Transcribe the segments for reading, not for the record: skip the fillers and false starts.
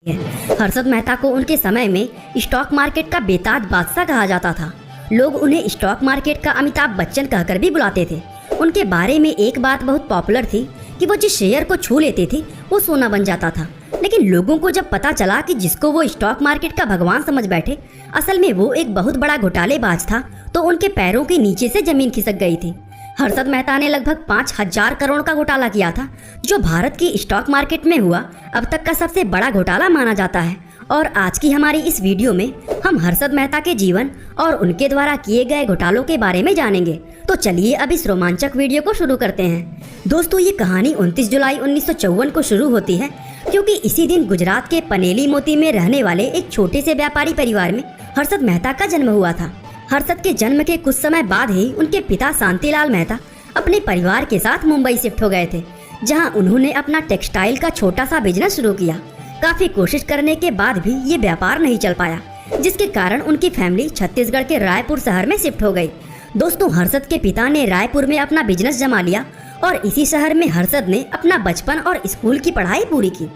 हर्षद मेहता को उनके समय में स्टॉक मार्केट का बेताज बादशाह कहा जाता था। लोग उन्हें स्टॉक मार्केट का अमिताभ बच्चन कहकर भी बुलाते थे। उनके बारे में एक बात बहुत पॉपुलर थी कि वो जिस शेयर को छू लेते थे वो सोना बन जाता था। लेकिन लोगों को जब पता चला कि जिसको वो स्टॉक मार्केट का भगवान समझ बैठे असल में वो एक बहुत बड़ा घोटालेबाज था, तो उनके पैरों के नीचे से जमीन खिसक गई थी। हर्षद मेहता ने लगभग 5,000 करोड़ का घोटाला किया था, जो भारत की स्टॉक मार्केट में हुआ अब तक का सबसे बड़ा घोटाला माना जाता है। और आज की हमारी इस वीडियो में हम हर्षद मेहता के जीवन और उनके द्वारा किए गए घोटालों के बारे में जानेंगे। तो चलिए अब इस रोमांचक वीडियो को शुरू करते हैं। दोस्तों, ये कहानी 29 जुलाई 1954 को शुरू होती है, क्योंकि इसी दिन गुजरात के पनेली मोती में रहने वाले एक छोटे से व्यापारी परिवार में हर्षद मेहता का जन्म हुआ था। हर्षद के जन्म के कुछ समय बाद ही उनके पिता शांतिलाल मेहता अपने परिवार के साथ मुंबई शिफ्ट हो गए थे, जहां उन्होंने अपना टेक्सटाइल का छोटा सा बिजनेस शुरू किया। काफी कोशिश करने के बाद भी ये व्यापार नहीं चल पाया, जिसके कारण उनकी फैमिली छत्तीसगढ़ के रायपुर शहर में शिफ्ट हो गई। दोस्तों, हर्षद के पिता ने रायपुर में अपना बिजनेस जमा लिया और इसी शहर में हर्षद ने अपना बचपन और स्कूल की पढ़ाई पूरी की।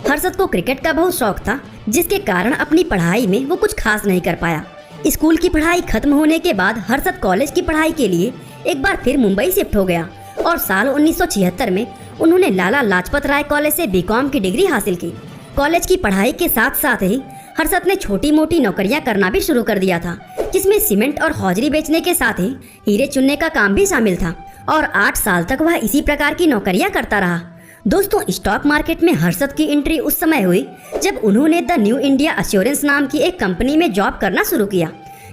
हर्षद को क्रिकेट का बहुत शौक था, जिसके कारण अपनी पढ़ाई में वो कुछ खास नहीं कर पाया। स्कूल की पढ़ाई खत्म होने के बाद हर्षद कॉलेज की पढ़ाई के लिए एक बार फिर मुंबई शिफ्ट हो गया और साल 1976 में उन्होंने लाला लाजपत राय कॉलेज से बीकॉम की डिग्री हासिल की। कॉलेज की पढ़ाई के साथ साथ ही हर्षद ने छोटी मोटी नौकरियां करना भी शुरू कर दिया था, जिसमें सीमेंट और हौजरी बेचने के साथ ही हीरे चुनने का काम भी शामिल था और 8 साल तक वह इसी प्रकार की नौकरियां करता रहा। दोस्तों, स्टॉक मार्केट में हर्षद की एंट्री उस समय हुई जब उन्होंने द न्यू इंडिया एश्योरेंस नाम की एक कंपनी में जॉब करना शुरू किया।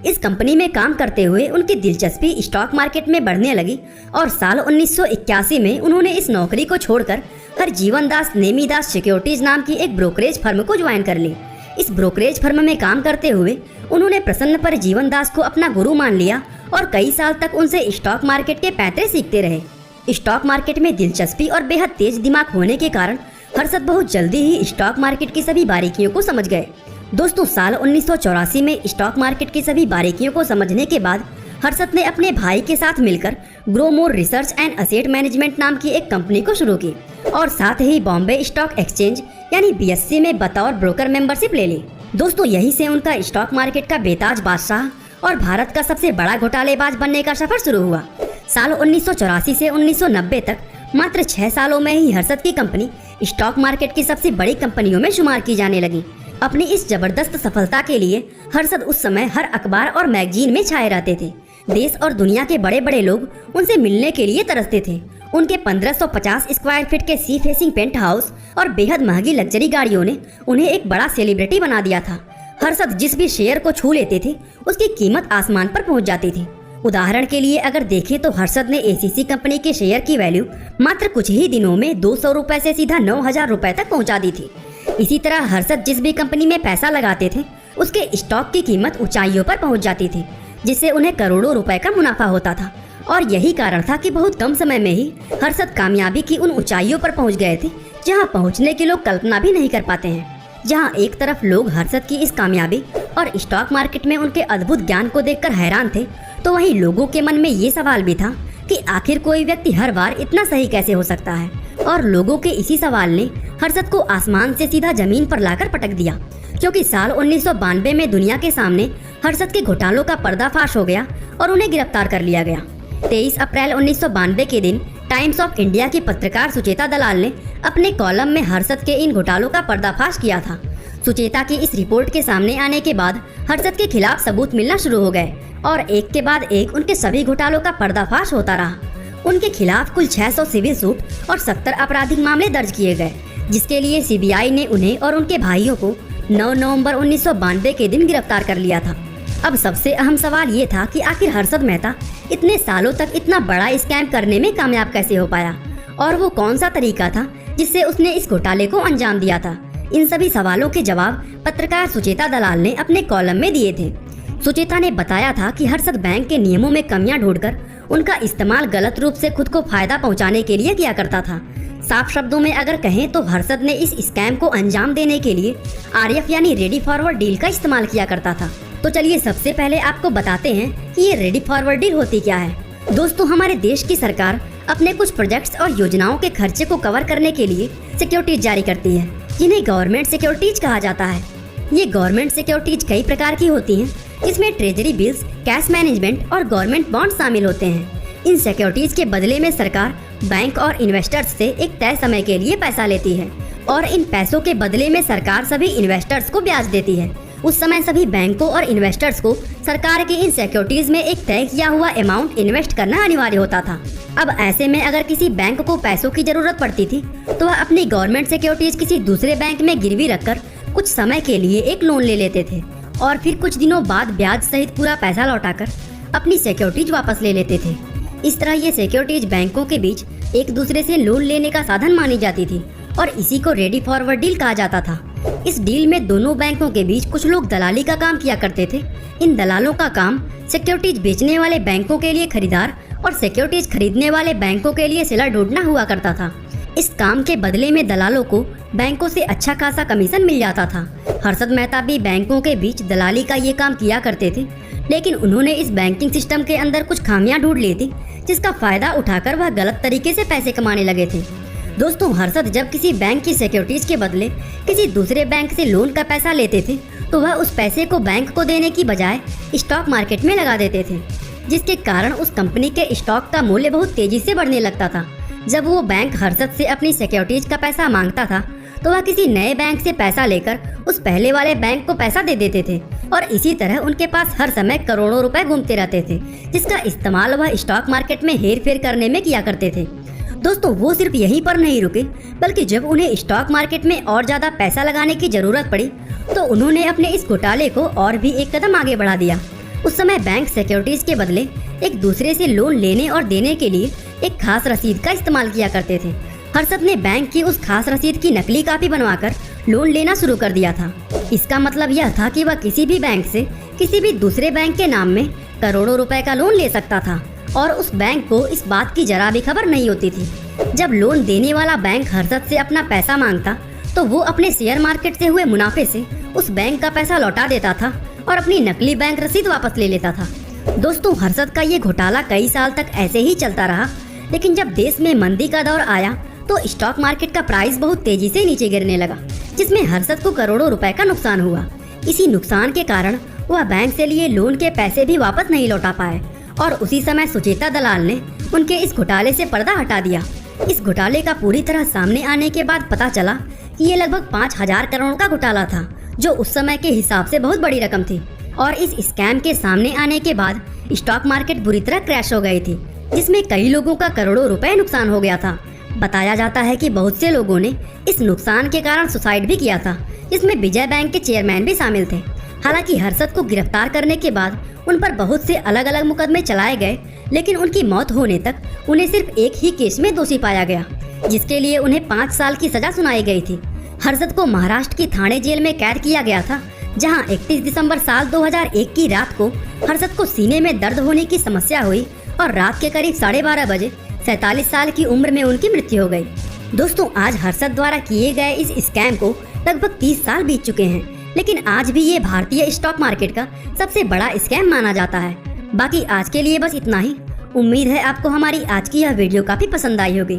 इस कंपनी में काम करते हुए उनकी दिलचस्पी स्टॉक मार्केट में बढ़ने लगी और साल 1981 में उन्होंने इस नौकरी को छोड़कर हरजीवन दास नेमीदास सिक्योरिटीज नाम की एक ब्रोकरेज फर्म को ज्वाइन कर ली। इस ब्रोकरेज फर्म में काम करते हुए उन्होंने प्रसन्न पर जीवन दास को अपना गुरु मान लिया और कई साल तक उनसे स्टॉक मार्केट के पैंतरे सीखते रहे। स्टॉक मार्केट में दिलचस्पी और बेहद तेज दिमाग होने के कारण हर्षद बहुत जल्दी ही स्टॉक मार्केट की सभी बारीकियों को समझ गए। दोस्तों, साल 1984 में स्टॉक मार्केट की सभी बारीकियों को समझने के बाद हर्षद ने अपने भाई के साथ मिलकर grow more research and asset management नाम की एक कंपनी को शुरू की और साथ ही बॉम्बे स्टॉक एक्सचेंज यानी BSE में बतौर ब्रोकर मेंबरशिप ले ली। दोस्तों, यहीं से उनका स्टॉक मार्केट का बेताज बादशाह और भारत का सबसे बड़ा घोटालेबाज बनने का सफर शुरू हुआ। साल 1984 से 1990 तक मात्र 6 सालों में ही हर्षद की कंपनी स्टॉक मार्केट की सबसे बड़ी कंपनियों में शुमार की जाने लगी। अपनी इस जबरदस्त सफलता के लिए हर्षद उस समय हर अखबार और मैगजीन में छाए रहते थे। देश और दुनिया के बड़े बड़े लोग उनसे मिलने के लिए तरसते थे। उनके 1550 स्क्वायर फीट के सी फेसिंग पेंट हाउस और बेहद महंगी लग्जरी गाड़ियों ने उन्हें एक बड़ा सेलिब्रिटी बना दिया था। हर्षद जिस भी शेयर को छू लेते थे उसकी कीमत आसमान पर पहुंच जाती थी। उदाहरण के लिए अगर देखें तो हर्षद ने ACC कंपनी के शेयर की वैल्यू मात्र कुछ ही दिनों में 200 रुपए से सीधा 9,000 रुपए तक पहुंचा दी थी। इसी तरह हर्षद जिस भी कंपनी में पैसा लगाते थे उसके स्टॉक की कीमत ऊंचाइयों पर पहुंच जाती थी, जिससे उन्हें करोड़ों रुपए का मुनाफा होता था। और यही कारण था कि बहुत कम समय में ही हर्षद कामयाबी की उन ऊंचाइयों पर पहुंच गए थे जहां पहुंचने की लोग कल्पना भी नहीं कर पाते हैं। जहां एक तरफ लोग हर्षद की इस कामयाबी और स्टॉक मार्केट में उनके अद्भुत ज्ञान को देखकर हैरान थे, तो वहीं लोगों के मन में ये सवाल भी था कि आखिर कोई व्यक्ति हर बार इतना सही कैसे हो सकता है। और लोगों के इसी सवाल ने हर्षद को आसमान से सीधा जमीन पर लाकर पटक दिया, क्योंकि साल 1992 में दुनिया के सामने हर्षद के घोटालों का पर्दाफाश हो गया और उन्हें गिरफ्तार कर लिया गया। 23 अप्रैल 1992 के दिन टाइम्स ऑफ इंडिया की पत्रकार सुचेता दलाल ने अपने कॉलम में हर्षद के इन घोटालों का पर्दाफाश किया था। सुचेता की इस रिपोर्ट के सामने आने के बाद हर्षद के खिलाफ सबूत मिलना शुरू हो गए और एक के बाद एक उनके सभी घोटालों का पर्दाफाश होता रहा। उनके खिलाफ कुल 600 सिविल सूट और 70 आपराधिक मामले दर्ज किए गए, जिसके लिए CBI ने उन्हें और उनके भाइयों को 9 नवंबर 1992 के दिन गिरफ्तार कर लिया था। अब सबसे अहम सवाल ये था कि आखिर हर्षद मेहता इतने सालों तक इतना बड़ा स्कैम करने में कामयाब कैसे हो पाया और वो कौन सा तरीका था जिससे उसने इस घोटाले को अंजाम दिया था। इन सभी सवालों के जवाब पत्रकार सुचेता दलाल ने अपने कॉलम में दिए थे। सुचेता ने बताया था कि हर्षद बैंक के नियमों में कमियां ढूंढकर उनका इस्तेमाल गलत रूप से खुद को फायदा पहुंचाने के लिए किया करता था। साफ शब्दों में अगर कहें तो हर्षद ने इस स्कैम को अंजाम देने के लिए RF यानी रेडी फॉरवर्ड डील का इस्तेमाल किया करता था। तो चलिए सबसे पहले आपको बताते हैं कि ये रेडी फॉरवर्ड डील होती क्या है। दोस्तों, हमारे देश की सरकार अपने कुछ प्रोजेक्ट्स और योजनाओं के खर्चे को कवर करने के लिए सिक्योरिटीज जारी करती है जिन्हें गवर्नमेंट सिक्योरिटीज कहा जाता है। ये गवर्नमेंट सिक्योरिटीज कई प्रकार की होती हैं। इसमें ट्रेजरी बिल्स, कैश मैनेजमेंट और गवर्नमेंट बॉन्ड शामिल होते हैं। इन सिक्योरिटीज के बदले में सरकार बैंक और इन्वेस्टर्स से एक तय समय के लिए पैसा लेती है और इन पैसों के बदले में सरकार सभी इन्वेस्टर्स को ब्याज देती है। उस समय सभी बैंकों और इन्वेस्टर्स को सरकार की इन सिक्योरिटीज में एक तय किया हुआ अमाउंट इन्वेस्ट करना अनिवार्य होता था। अब ऐसे में अगर किसी बैंक को पैसों की जरूरत पड़ती थी तो वह अपनी गवर्नमेंट सिक्योरिटीज किसी दूसरे बैंक में गिरवी रखकर कुछ समय के लिए एक लोन ले लेते थे और फिर कुछ दिनों बाद ब्याज सहित पूरा पैसा लौटाकर अपनी सिक्योरिटीज वापस ले लेते थे। इस तरह ये सिक्योरिटीज बैंकों के बीच एक दूसरे से लोन लेने का साधन मानी जाती थी और इसी को रेडी फॉरवर्ड डील कहा जाता था। इस डील में दोनों बैंकों के बीच कुछ लोग दलाली का काम किया करते थे। इन दलालों का काम सिक्योरिटीज बेचने वाले बैंकों के लिए खरीदार और सिक्योरिटीज खरीदने वाले बैंकों के लिए सेलर ढूंढना हुआ करता था। इस काम के बदले में दलालों को बैंकों से अच्छा खासा कमीशन मिल जाता था। हर्षद मेहता भी बैंकों के बीच दलाली का ये काम किया करते थे, लेकिन उन्होंने इस बैंकिंग सिस्टम के अंदर कुछ खामियां ढूंढ ली थी जिसका फायदा उठाकर वह गलत तरीके से पैसे कमाने लगे थे। दोस्तों, हर्षद जब किसी बैंक की सिक्योरिटीज के बदले किसी दूसरे बैंक से लोन का पैसा लेते थे तो वह उस पैसे को बैंक को देने की बजाय स्टॉक मार्केट में लगा देते थे, जिसके कारण उस कंपनी के स्टॉक का मूल्य बहुत तेजी से बढ़ने लगता था। जब वो बैंक हर्षद से अपनी सिक्योरिटीज का पैसा मांगता था तो वह किसी नए बैंक से पैसा लेकर उस पहले वाले बैंक को पैसा दे देते थे और इसी तरह उनके पास हर समय करोड़ों रुपए घूमते रहते थे, जिसका इस्तेमाल वह स्टॉक मार्केट में हेर फेर करने में किया करते थे। दोस्तों, वो सिर्फ यहीं पर नहीं रुके, बल्कि जब उन्हें स्टॉक मार्केट में और ज्यादा पैसा लगाने की जरूरत पड़ी तो उन्होंने अपने इस घोटाले को और भी एक कदम आगे बढ़ा दिया। उस समय बैंक सिक्योरिटीज के बदले एक दूसरे से लोन लेने और देने के लिए एक खास रसीद का इस्तेमाल किया करते थे। हर्षद ने बैंक की उस खास रसीद की नकली कॉपी बनवाकर लोन लेना शुरू कर दिया था। इसका मतलब यह था कि वह किसी भी बैंक से किसी भी दूसरे बैंक के नाम में करोड़ों रुपए का लोन ले सकता था और उस बैंक को इस बात की जरा भी खबर नहीं होती थी। जब लोन देने वाला बैंक हर्षद से अपना पैसा मांगता तो वो अपने शेयर मार्केट से हुए मुनाफे से उस बैंक का पैसा लौटा देता था और अपनी नकली बैंक रसीद वापस ले लेता था। दोस्तों, हर्षद का ये घोटाला कई साल तक ऐसे ही चलता रहा, लेकिन जब देश में मंदी का दौर आया तो स्टॉक मार्केट का प्राइस बहुत तेजी से नीचे गिरने लगा, जिसमें हर्षद को करोड़ों रुपए का नुकसान हुआ। इसी नुकसान के कारण वह बैंक से लिए लोन के पैसे भी वापस नहीं लौटा पाए और उसी समय सुचेता दलाल ने उनके इस घोटाले से पर्दा हटा दिया। इस घोटाले का पूरी तरह सामने आने के बाद पता चला कि ये लगभग 5,000 करोड़ का घोटाला था, जो उस समय के हिसाब से बहुत बड़ी रकम थी। और इस स्कैम के सामने आने के बाद स्टॉक मार्केट बुरी तरह क्रैश हो गई थी, जिसमें कई लोगों का करोड़ों रुपए नुकसान हो गया था। बताया जाता है कि बहुत से लोगों ने इस नुकसान के कारण सुसाइड भी किया था, जिसमें विजय बैंक के चेयरमैन भी शामिल थे। हालांकि हर्षद को गिरफ्तार करने के बाद उन पर बहुत से अलग अलग मुकदमे चलाए गए, लेकिन उनकी मौत होने तक उन्हें सिर्फ एक ही केस में दोषी पाया गया, जिसके लिए उन्हें 5 साल की सजा सुनाई गई थी। हर्षद को महाराष्ट्र की ठाणे जेल में कैद किया गया था, जहां 31 दिसंबर साल 2001 की रात को हर्षद को सीने में दर्द होने की समस्या हुई और रात के करीब 12:30 बजे 47 साल की उम्र में उनकी मृत्यु हो गई। दोस्तों, आज हर्षद द्वारा किए गए इस स्कैम को लगभग 30 साल बीत चुके हैं, लेकिन आज भी ये भारतीय स्टॉक मार्केट का सबसे बड़ा स्कैम माना जाता है। बाकी आज के लिए बस इतना ही। उम्मीद है आपको हमारी आज की यह वीडियो काफी पसंद आई होगी।